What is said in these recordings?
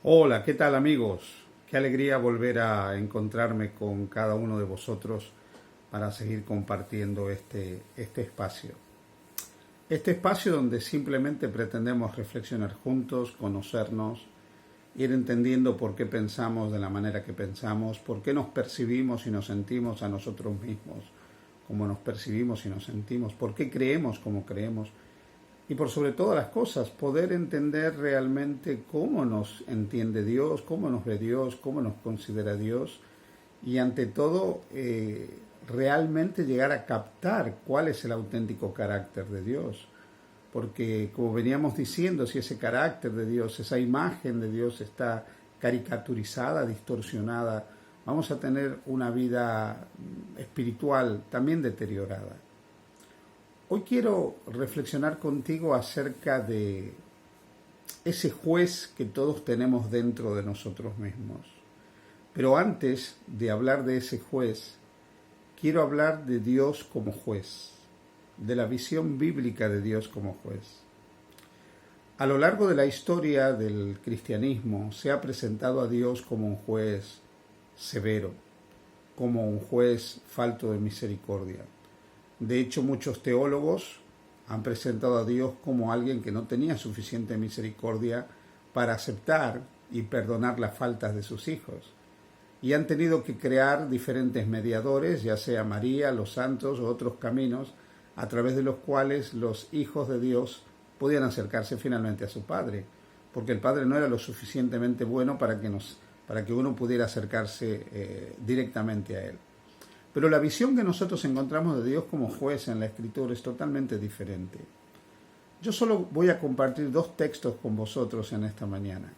Hola, ¿qué tal amigos? Qué alegría volver a encontrarme con cada uno de vosotros para seguir compartiendo este espacio. Este espacio donde simplemente pretendemos reflexionar juntos, conocernos, ir entendiendo por qué pensamos de la manera que pensamos, por qué nos percibimos y nos sentimos a nosotros mismos, como nos percibimos y nos sentimos, por qué creemos como creemos y por sobre todas las cosas, poder entender realmente cómo nos entiende Dios, cómo nos ve Dios, cómo nos considera Dios y ante todo realmente llegar a captar cuál es el auténtico carácter de Dios. Porque como veníamos diciendo, si ese carácter de Dios, esa imagen de Dios está caricaturizada, distorsionada, vamos a tener una vida espiritual también deteriorada. Hoy quiero reflexionar contigo acerca de ese juez que todos tenemos dentro de nosotros mismos. Pero antes de hablar de ese juez, quiero hablar de Dios como juez, de la visión bíblica de Dios como juez. A lo largo de la historia del cristianismo se ha presentado a Dios como un juez severo, como un juez falto de misericordia. De hecho, muchos teólogos han presentado a Dios como alguien que no tenía suficiente misericordia para aceptar y perdonar las faltas de sus hijos. Y han tenido que crear diferentes mediadores, ya sea María, los santos o otros caminos, a través de los cuales los hijos de Dios podían acercarse finalmente a su Padre, porque el Padre no era lo suficientemente bueno para que uno pudiera acercarse directamente a Él. Pero la visión que nosotros encontramos de Dios como juez en la Escritura es totalmente diferente. Yo solo voy a compartir dos textos con vosotros en esta mañana.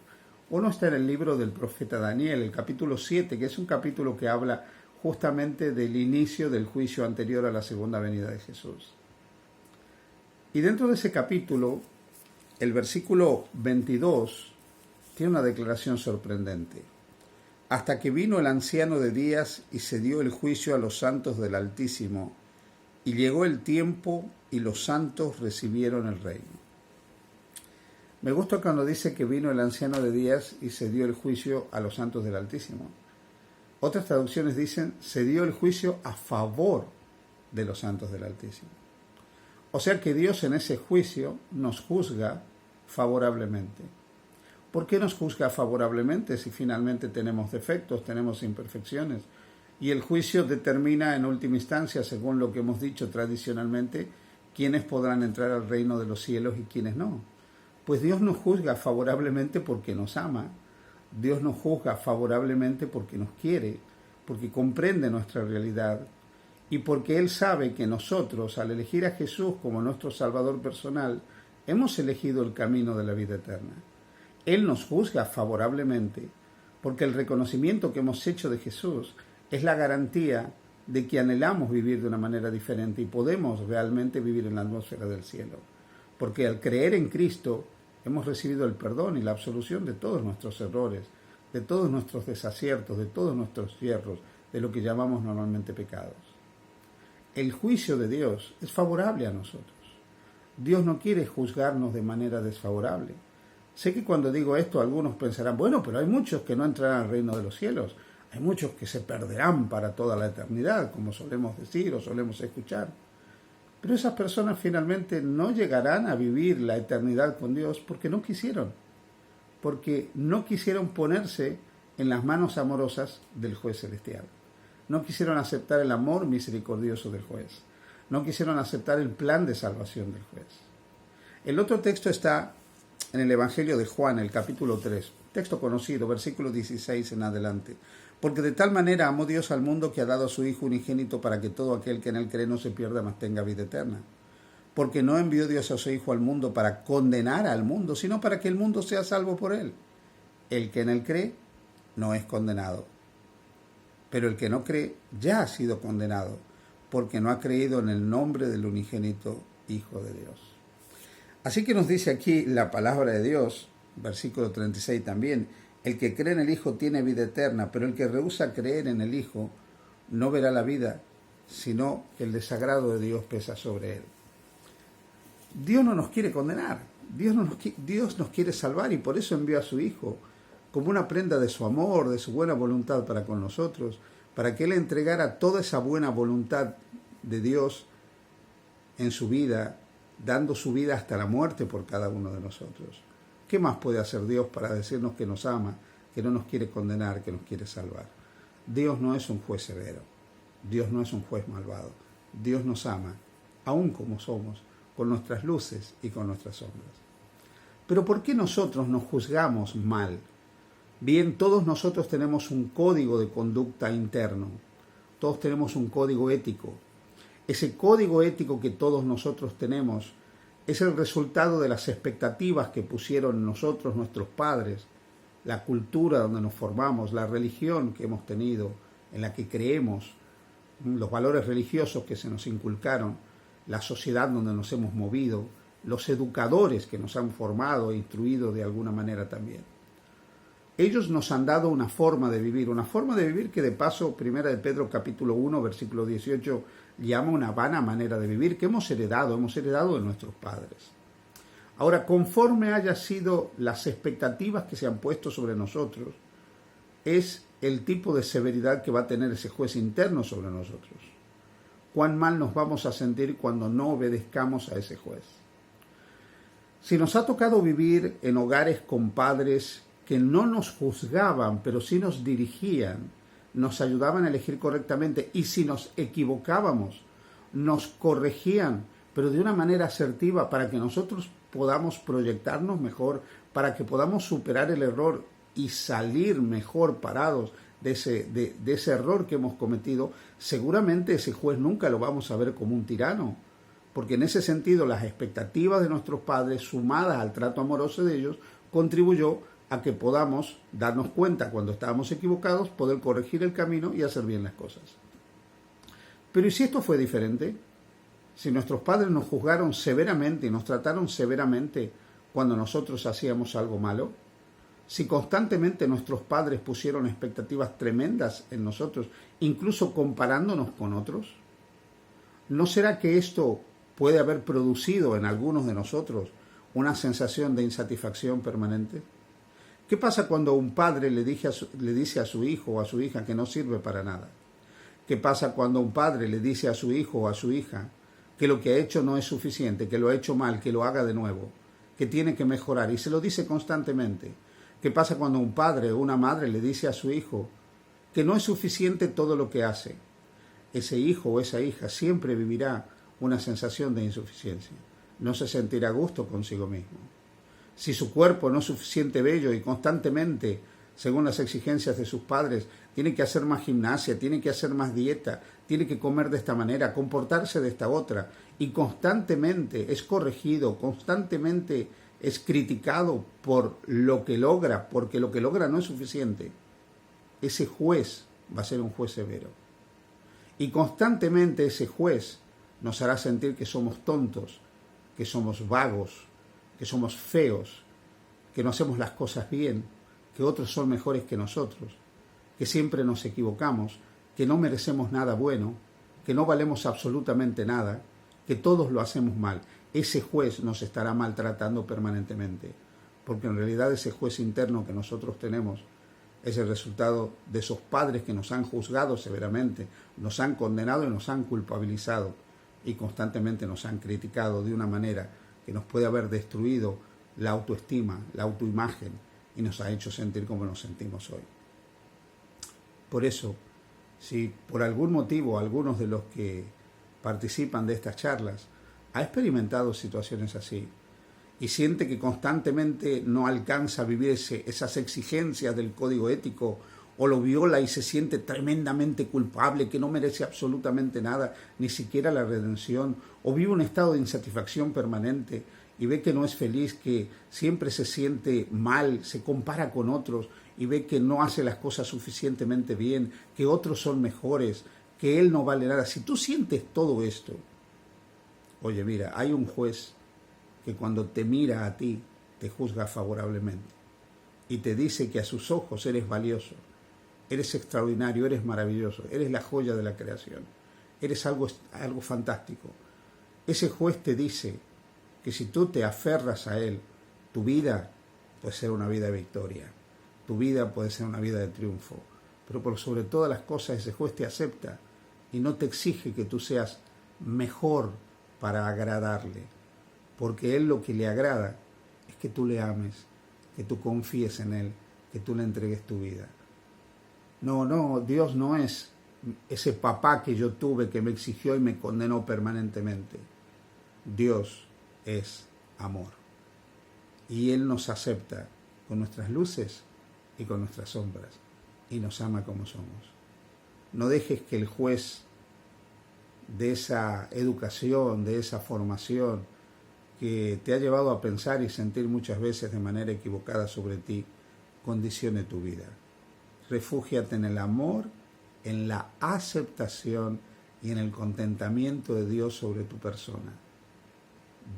Uno está en el libro del profeta Daniel, el capítulo 7, que es un capítulo que habla justamente del inicio del juicio anterior a la segunda venida de Jesús. Y dentro de ese capítulo, el versículo 22 tiene una declaración sorprendente. Hasta que vino el anciano de días y se dio el juicio a los santos del Altísimo, y llegó el tiempo y los santos recibieron el reino. Me gusta cuando dice que vino el anciano de días y se dio el juicio a los santos del Altísimo. Otras traducciones dicen, se dio el juicio a favor de los santos del Altísimo. O sea que Dios en ese juicio nos juzga favorablemente. ¿Por qué nos juzga favorablemente si finalmente tenemos defectos, tenemos imperfecciones? Y el juicio determina en última instancia, según lo que hemos dicho tradicionalmente, quiénes podrán entrar al reino de los cielos y quiénes no. Pues Dios nos juzga favorablemente porque nos ama. Dios nos juzga favorablemente porque nos quiere, porque comprende nuestra realidad y porque Él sabe que nosotros, al elegir a Jesús como nuestro Salvador personal, hemos elegido el camino de la vida eterna. Él nos juzga favorablemente porque el reconocimiento que hemos hecho de Jesús es la garantía de que anhelamos vivir de una manera diferente y podemos realmente vivir en la atmósfera del cielo. Porque al creer en Cristo hemos recibido el perdón y la absolución de todos nuestros errores, de todos nuestros desaciertos, de todos nuestros hierros, de lo que llamamos normalmente pecados. El juicio de Dios es favorable a nosotros. Dios no quiere juzgarnos de manera desfavorable. Sé que cuando digo esto algunos pensarán, bueno, pero hay muchos que no entrarán al reino de los cielos, hay muchos que se perderán para toda la eternidad, como solemos decir o solemos escuchar. Pero esas personas finalmente no llegarán a vivir la eternidad con Dios porque no quisieron ponerse en las manos amorosas del juez celestial. No quisieron aceptar el amor misericordioso del juez. No quisieron aceptar el plan de salvación del juez. El otro texto está en el Evangelio de Juan, el capítulo 3, texto conocido, versículo 16 en adelante. Porque de tal manera amó Dios al mundo que ha dado a su Hijo unigénito para que todo aquel que en él cree no se pierda, mas tenga vida eterna. Porque no envió Dios a su Hijo al mundo para condenar al mundo, sino para que el mundo sea salvo por él. El que en él cree no es condenado. Pero el que no cree ya ha sido condenado, porque no ha creído en el nombre del unigénito Hijo de Dios. Así que nos dice aquí la palabra de Dios, versículo 36 también, el que cree en el Hijo tiene vida eterna, pero el que rehúsa creer en el Hijo no verá la vida, sino que el desagrado de Dios pesa sobre él. Dios no nos quiere condenar, Dios nos quiere salvar y por eso envió a su Hijo, como una prenda de su amor, de su buena voluntad para con nosotros, para que Él entregara toda esa buena voluntad de Dios en su vida, dando su vida hasta la muerte por cada uno de nosotros. ¿Qué más puede hacer Dios para decirnos que nos ama, que no nos quiere condenar, que nos quiere salvar? Dios no es un juez severo, Dios no es un juez malvado. Dios nos ama, aún como somos, con nuestras luces y con nuestras sombras. Pero ¿por qué nosotros nos juzgamos mal? Bien, todos nosotros tenemos un código de conducta interno, todos tenemos un código ético. Ese código ético que todos nosotros tenemos es el resultado de las expectativas que pusieron en nosotros nuestros padres, la cultura donde nos formamos, la religión que hemos tenido, en la que creemos, los valores religiosos que se nos inculcaron, la sociedad donde nos hemos movido, los educadores que nos han formado e instruido de alguna manera también. Ellos nos han dado una forma de vivir que de paso, 1 de Pedro capítulo 1, versículo 18, llama una vana manera de vivir que hemos heredado de nuestros padres. Ahora, conforme haya sido las expectativas que se han puesto sobre nosotros, es el tipo de severidad que va a tener ese juez interno sobre nosotros. Cuán mal nos vamos a sentir cuando no obedezcamos a ese juez. Si nos ha tocado vivir en hogares con padres que no nos juzgaban, pero sí nos dirigían, nos ayudaban a elegir correctamente, y si nos equivocábamos, nos corregían, pero de una manera asertiva para que nosotros podamos proyectarnos mejor, para que podamos superar el error y salir mejor parados de ese error que hemos cometido, seguramente ese juez nunca lo vamos a ver como un tirano, porque en ese sentido las expectativas de nuestros padres, sumadas al trato amoroso de ellos, contribuyó a que podamos darnos cuenta cuando estábamos equivocados, poder corregir el camino y hacer bien las cosas. Pero ¿y si esto fue diferente? Si nuestros padres nos juzgaron severamente y nos trataron severamente cuando nosotros hacíamos algo malo, si constantemente nuestros padres pusieron expectativas tremendas en nosotros, incluso comparándonos con otros, ¿no será que esto puede haber producido en algunos de nosotros una sensación de insatisfacción permanente? ¿Qué pasa cuando un padre le dice a su hijo o a su hija que no sirve para nada? ¿Qué pasa cuando un padre le dice a su hijo o a su hija que lo que ha hecho no es suficiente, que lo ha hecho mal, que lo haga de nuevo, que tiene que mejorar, y se lo dice constantemente? ¿Qué pasa cuando un padre o una madre le dice a su hijo que no es suficiente todo lo que hace? Ese hijo o esa hija siempre vivirá una sensación de insuficiencia. No se sentirá a gusto consigo mismo. Si su cuerpo no es suficiente bello y constantemente, según las exigencias de sus padres, tiene que hacer más gimnasia, tiene que hacer más dieta, tiene que comer de esta manera, comportarse de esta otra, y constantemente es corregido, constantemente es criticado por lo que logra, porque lo que logra no es suficiente, ese juez va a ser un juez severo. Y constantemente ese juez nos hará sentir que somos tontos, que somos vagos, que somos feos, que no hacemos las cosas bien, que otros son mejores que nosotros, que siempre nos equivocamos, que no merecemos nada bueno, que no valemos absolutamente nada, que todos lo hacemos mal. Ese juez nos estará maltratando permanentemente, porque en realidad ese juez interno que nosotros tenemos es el resultado de esos padres que nos han juzgado severamente, nos han condenado y nos han culpabilizado, y constantemente nos han criticado de una manera que nos puede haber destruido la autoestima, la autoimagen, y nos ha hecho sentir como nos sentimos hoy. Por eso, si por algún motivo algunos de los que participan de estas charlas ha experimentado situaciones así y siente que constantemente no alcanza a vivir esas exigencias del código ético, o lo viola y se siente tremendamente culpable, que no merece absolutamente nada, ni siquiera la redención, o vive un estado de insatisfacción permanente y ve que no es feliz, que siempre se siente mal, se compara con otros y ve que no hace las cosas suficientemente bien, que otros son mejores, que él no vale nada. Si tú sientes todo esto, oye, mira, hay un juez que cuando te mira a ti, te juzga favorablemente y te dice que a sus ojos eres valioso, eres extraordinario, eres maravilloso, eres la joya de la creación, eres algo fantástico. Ese juez te dice que si tú te aferras a él, tu vida puede ser una vida de victoria. tu vida puede ser una vida de triunfo. Pero por sobre todas las cosas ese juez te acepta y no te exige que tú seas mejor para agradarle, porque Él lo que le agrada es que tú le ames, que tú confíes en Él, que tú le entregues tu vida. No, Dios no es ese papá que yo tuve que me exigió y me condenó permanentemente. Dios es amor. Y Él nos acepta con nuestras luces y con nuestras sombras y nos ama como somos. No dejes que el juez de esa educación, de esa formación que te ha llevado a pensar y sentir muchas veces de manera equivocada sobre ti, condicione tu vida. Refúgiate en el amor, en la aceptación y en el contentamiento de Dios sobre tu persona.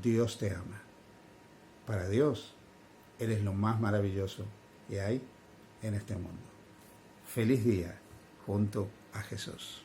Dios te ama. Para Dios, eres lo más maravilloso que hay en este mundo. Feliz día junto a Jesús.